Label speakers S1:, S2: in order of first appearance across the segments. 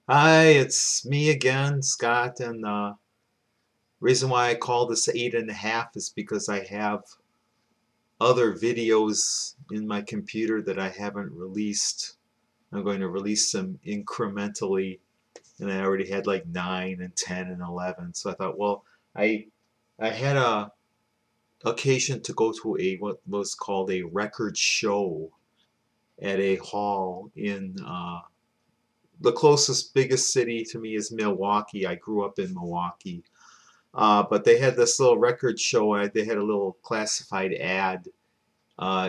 S1: Hi, it's me again, Scott, and reason why I call this 8.5 is because I have other videos in my computer that I haven't released. I'm going to release them incrementally, and I already had like 9 and 10 and 11. So I thought, well, I I had a occasion to go to a what was called a record show at a hall in the closest biggest city to me is Milwaukee. I grew up in Milwaukee. But they had this little record show. They had a little classified ad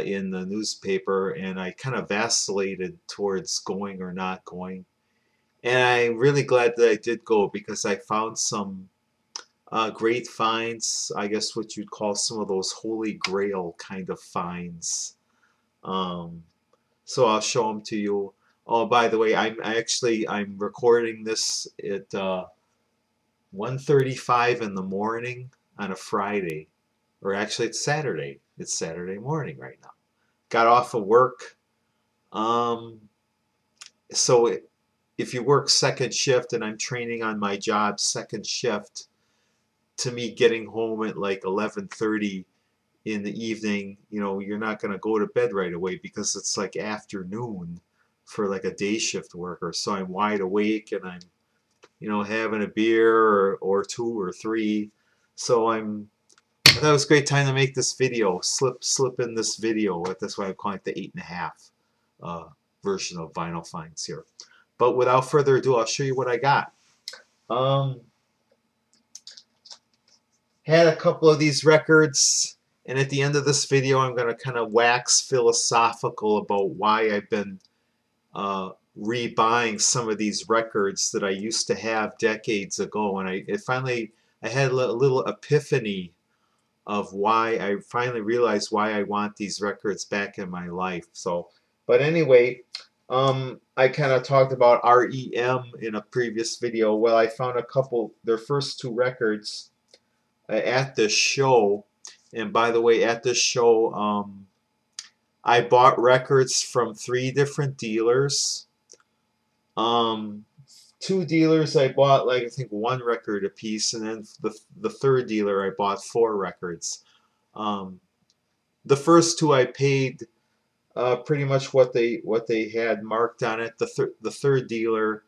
S1: in the newspaper, and I kind of vacillated towards going or not going. And I'm really glad that I did go because I found some great finds. I guess what you'd call some of those holy grail kind of finds. Um, so I'll show them to you. Oh, by the way, I'm recording this at 1:35 in the morning on a Friday, or actually it's Saturday. It's Saturday morning right now. Got off of work. Um, so if you work second shift, and I'm training on my job second shift, to me getting home at like 11:30 in the evening, you're not going to go to bed right away because it's like afternoon for like a day shift worker. So I'm wide awake and I'm having a beer or two or three. So I thought it was a great time to make this video. Slip in this video. That's why I'm calling it the 8.5 uh, version of Vinyl Finds here. But without further ado, I'll show you what I got. Um, had a couple of these records, and at the end of this video, I'm going to kind of wax philosophical about why I've been rebuying some of these records that I used to have decades ago. And I had a little epiphany of why I finally realized why I want these records back in my life. So, but anyway, I kind of talked about REM in a previous video. Well, I found a couple, their first two records at this show. And by the way, at this show, I bought records from 3 different dealers. Um, Two dealers I bought like I think 1 record a piece, and then the third dealer I bought 4 records. Um, the first two I paid pretty much what they had marked on it. The third dealer,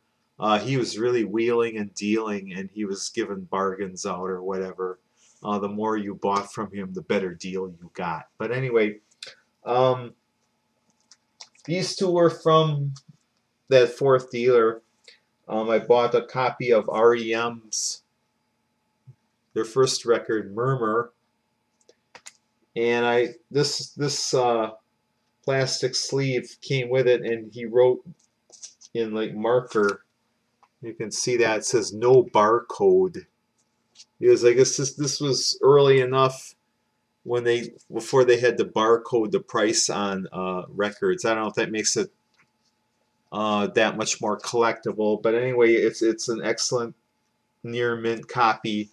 S1: he was really wheeling and dealing, and he was giving bargains out or whatever. The more you bought from him, the better deal you got. But anyway, um, these two were from that fourth dealer. I bought a copy of REM's their first record, Murmur, and this plastic sleeve came with it, and he wrote in like marker. You can see that it says no barcode because I guess this was early enough when before they had to barcode the price on records. I don't know if that makes it that much more collectible, but anyway, it's an excellent near mint copy.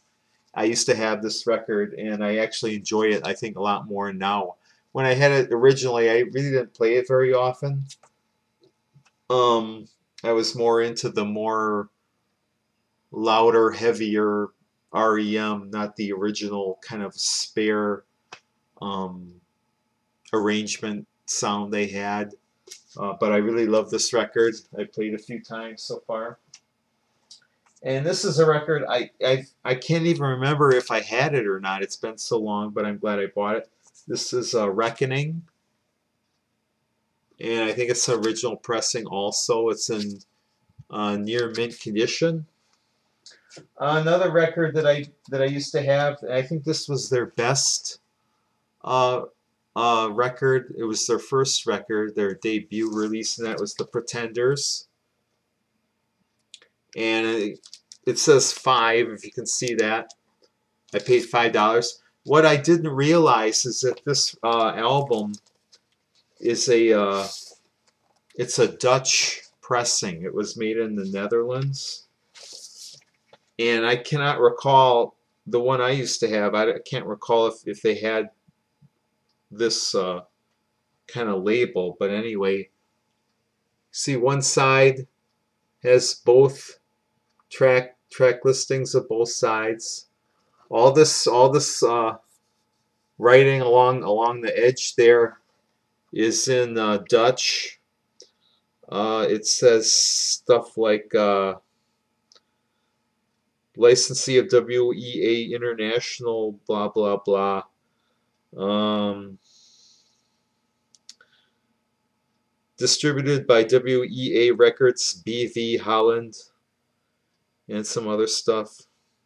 S1: I used to have this record, and I actually enjoy it, I think, a lot more now. When I had it originally, I really didn't play it very often. Um, I was more into the more louder, heavier REM, not the original kind of spare um, arrangement sound they had. But I really love this record. I played a few times so far. And this is a record I can't even remember if I had it or not. It's been so long, but I'm glad I bought it. This is Reckoning, and I think it's the original pressing also. It's in near mint condition. Another record that I used to have, I think this was their best uh, record. It was their first record, their debut release, and that was The Pretenders. And it says 5, if you can see that. I paid $5. What I didn't realize is that this album is it's a Dutch pressing. It was made in the Netherlands, and I cannot recall the one I used to have. I can't recall if they had this kind of label, but anyway, see one side Has both track listings of both sides. All this writing along the edge there is in Dutch. It says stuff like licensee of WEA International, blah blah blah. Distributed by WEA Records, BV Holland, and some other stuff. I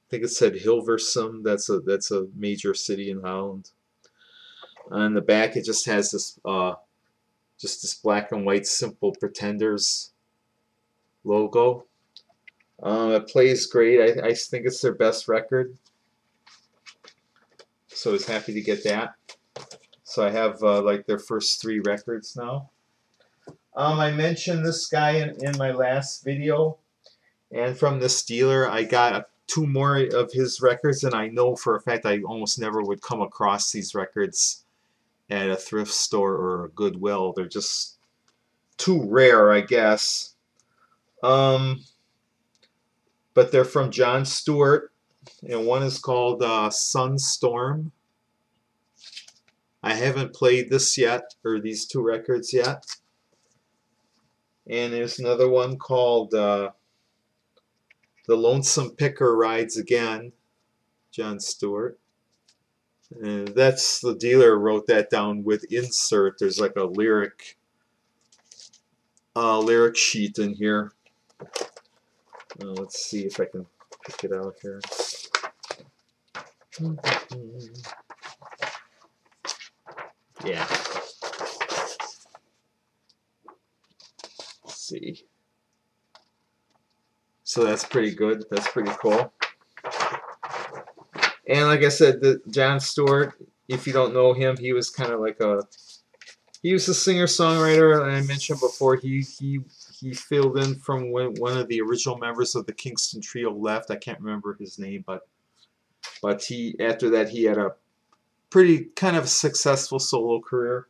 S1: think it said Hilversum. That's a major city in Holland. On the back, it just has this black and white simple Pretenders logo. It plays great. I think it's their best record. So I was happy to get that. So I have like their first 3 records now. I mentioned this guy in my last video, and from this dealer I got 2 more of his records, and I know for a fact I almost never would come across these records at a thrift store or a Goodwill. They're just too rare, I guess. But they're from Jon Stewart, and one is called Sunstorm. I haven't played this yet, or these 2 records yet. And there's another one called The Lonesome Picker Rides Again, Jon Stewart. And that's the dealer wrote that down with insert. There's like a lyric sheet in here. Let's see if I can pick it out here. Yeah. Let's see. So that's pretty good. That's pretty cool. And like I said, Jon Stewart, if you don't know him, he was kind of like he was a singer-songwriter, and I mentioned before he filled in from when one of the original members of the Kingston Trio left. I can't remember his name, but he, after that, he had a pretty kind of successful solo career.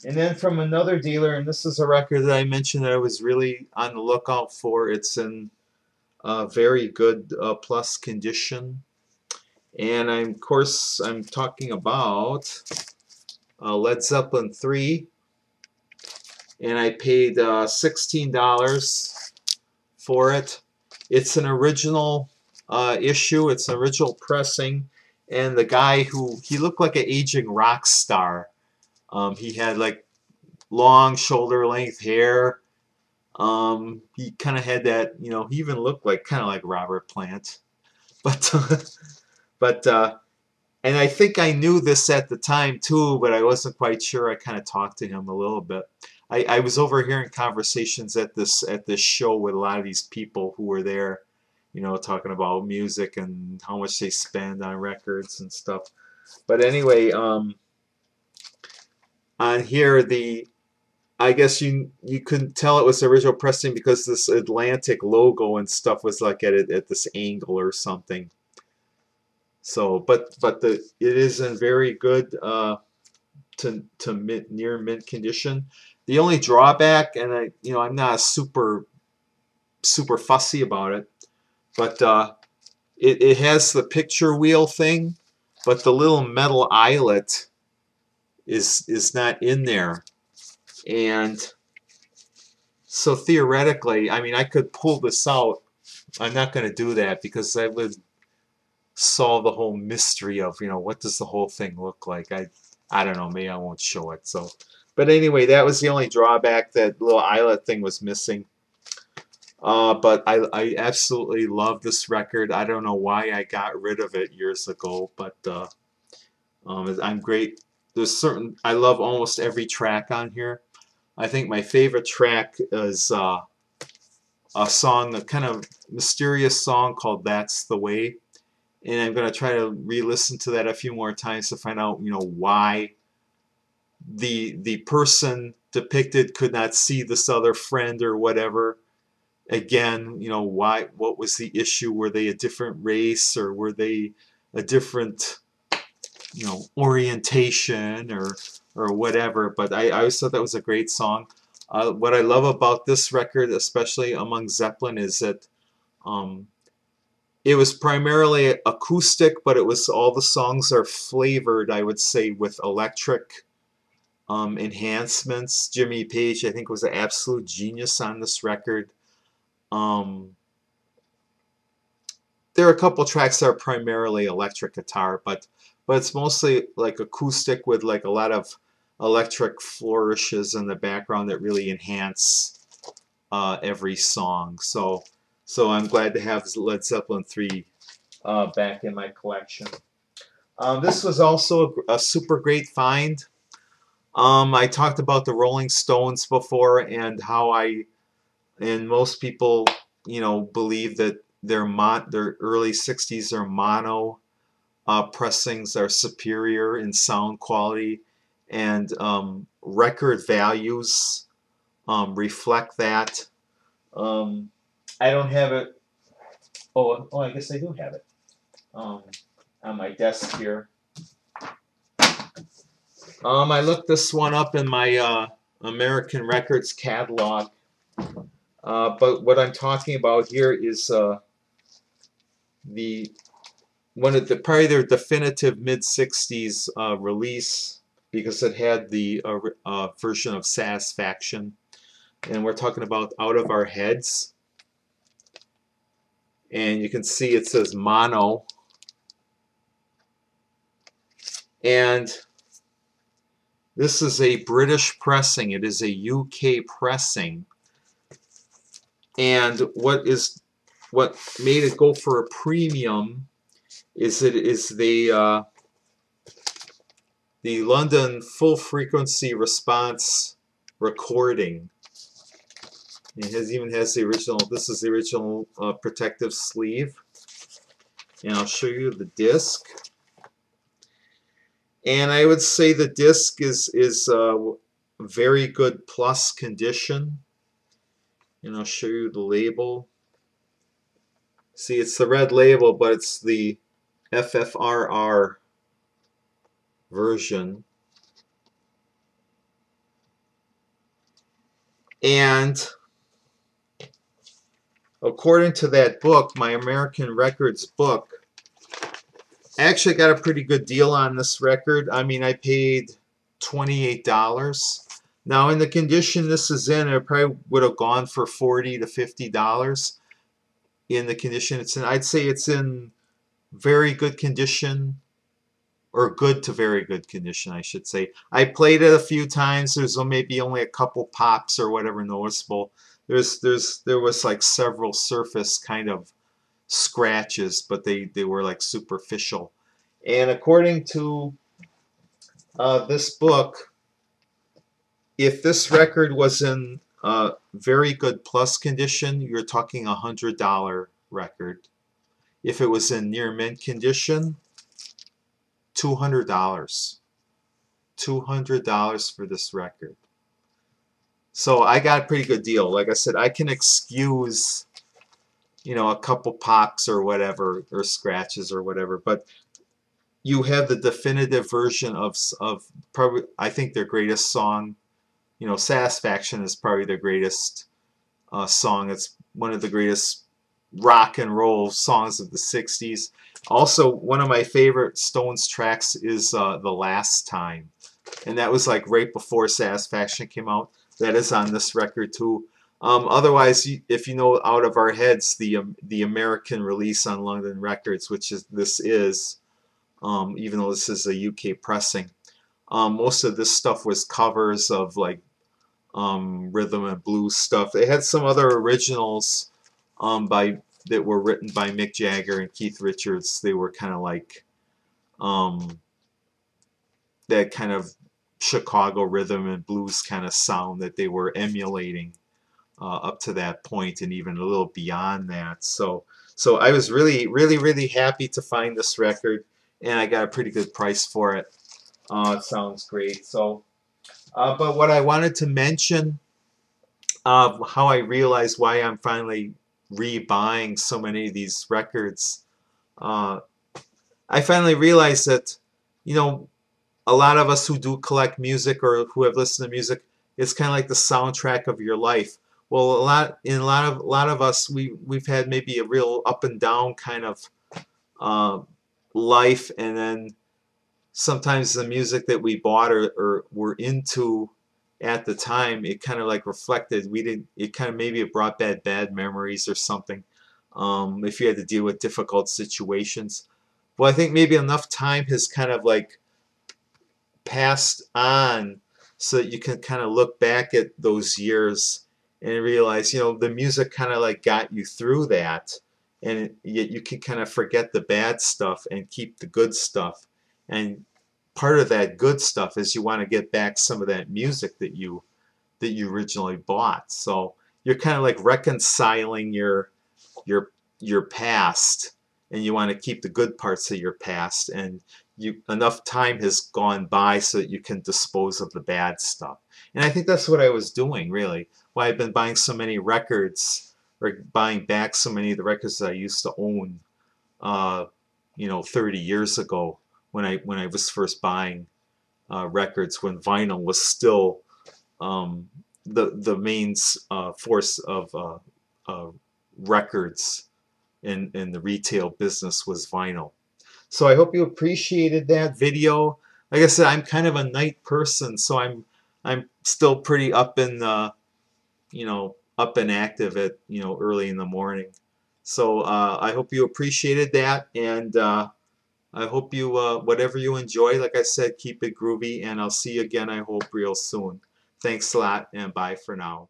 S1: And then from another dealer, and this is a record that I mentioned that I was really on the lookout for. It's in very good plus condition, and of course I'm talking about Led Zeppelin 3, and I paid $16 for it. It's an original issue. It's an original pressing, and the guy he looked like an aging rock star. He had like long shoulder length hair. He kind of had that, he even looked like kind of like Robert Plant, and I think I knew this at the time too, but I wasn't quite sure. I kind of talked to him a little bit. I was overhearing conversations at this show with a lot of these people who were there, talking about music and how much they spend on records and stuff. But anyway, on here I guess you couldn't tell it was the original pressing because this Atlantic logo and stuff was like at this angle or something. So, but it is in very good to near mint condition. The only drawback, and I'm not super fussy about it, but it has the picture wheel thing, but the little metal eyelet is not in there. And so theoretically, I could pull this out. I'm not going to do that because that would solve the whole mystery of, what does the whole thing look like. I don't know, maybe I won't show it. So, but anyway, that was the only drawback. That little eyelet thing was missing. But I absolutely love this record. I don't know why I got rid of it years ago, but I'm great. I love almost every track on here. I think my favorite track is a song, a kind of mysterious song called "That's the Way," and I'm going to try to re-listen to that a few more times to find out, why the person depicted could not see this other friend or whatever. Again, what was the issue? Were they a different race, or were they a different orientation or whatever? But I always thought that was a great song. What I love about this record, especially among Zeppelin, is that um, it was primarily acoustic, but it was all the songs are flavored, I would say, with electric enhancements. Jimmy Page, I think, was an absolute genius on this record. Um, there are a couple tracks that are primarily electric guitar, but it's mostly like acoustic with like a lot of electric flourishes in the background that really enhance every song. So I'm glad to have Led Zeppelin 3 back in my collection. This was also a super great find. I talked about the Rolling Stones before and how and most people, you know, believe that their early 60s or mono pressings are superior in sound quality, and record values reflect that. I don't have it. Oh, I guess I do have it on my desk here. I looked this one up in my American Records catalog. But what I'm talking about here is probably their definitive mid-60s release, because it had the version of Satisfaction, and we're talking about Out of Our Heads. And you can see it says mono, and this is a British pressing. It is a UK pressing. And what made it go for a premium is the London full frequency response recording. It even has the original. This is the original protective sleeve, and I'll show you the disc. And I would say the disc is very good plus condition. And I'll show you the label. See, it's the red label, but it's the FFRR version. And according to that book, my American Records book, I actually got a pretty good deal on this record. I mean, I paid $28. Now, in the condition this is in, it probably would have gone for $40 to $50 in the condition it's in. I'd say it's in very good condition, or good to very good condition, I should say. I played it a few times. There's maybe only a couple pops or whatever noticeable. There was like several surface kind of scratches, but they were like superficial. And according to this book, if this record was in very good plus condition, you're talking $100 record. If it was in near mint condition, $200. $200 for this record. So I got a pretty good deal. Like I said, I can excuse, you know, a couple pops or whatever, or scratches or whatever, but you have the definitive version of probably, I think, their greatest song. You know, Satisfaction is probably their greatest song. It's one of the greatest rock and roll songs of the 60s. Also, one of my favorite Stones tracks is The Last Time, and that was like right before Satisfaction came out. That is on this record too. Otherwise, if you know Out of Our Heads, the American release on London Records, which is even though this is a UK pressing, most of this stuff was covers of like rhythm and blues stuff. They had some other originals that were written by Mick Jagger and Keith Richards. They were kind of like that kind of Chicago rhythm and blues kind of sound that they were emulating up to that point, and even a little beyond that. So I was really happy to find this record, and I got a pretty good price for it. It sounds great. So, but what I wanted to mention, how I realized why I'm finally rebuying so many of these records, I finally realized that, you know, a lot of us who do collect music or who have listened to music it's kind of like the soundtrack of your life. Well, a lot of us, we've had maybe a real up and down kind of uh, life, and then sometimes the music that we bought or were into at the time, it kind of like reflected, we didn't, it kind of maybe it brought bad memories or something, if you had to deal with difficult situations. Well, I think maybe enough time has kind of like passed on so that you can kind of look back at those years and realize, the music kind of like got you through that, and yet you can kind of forget the bad stuff and keep the good stuff. And part of that good stuff is you want to get back some of that music that you originally bought. So you're kind of like reconciling your past, and you want to keep the good parts of your past, and enough time has gone by so that you can dispose of the bad stuff. And I think that's what I was doing, really. Why I've been buying so many records, or buying back so many of the records that I used to own, 30 years ago, when I was first buying records, when vinyl was still the main force of records in the retail business was vinyl. So I hope you appreciated that video. Like I said, I'm kind of a night person, so I'm still pretty up in up and active at early in the morning. So I hope you appreciated that, and I hope you whatever you enjoy, like I said, keep it groovy, and I'll see you again, I hope, real soon. Thanks a lot, and bye for now.